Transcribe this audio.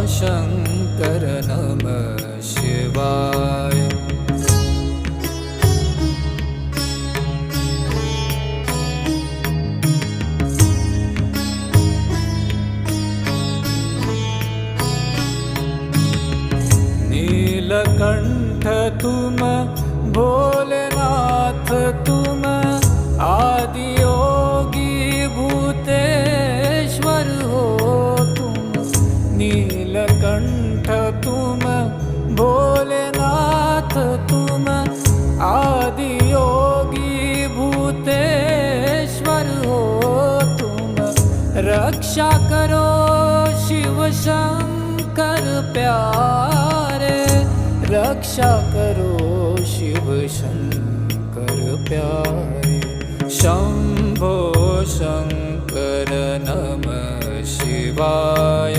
शंकर नमः शिवाय। नीलकंठ तुम भोलेनाथ तुम आदि योगी भूतेश्वर हो तुम। नीलकंठ तुम भोलेनाथ तुम आदि योगी भूतेश्वर हो तुम। रक्षा करो शिव शंकर प्यारे, रक्षा करो शिव शंकर प्यारे। शंभो शंकर नमः शिवाय।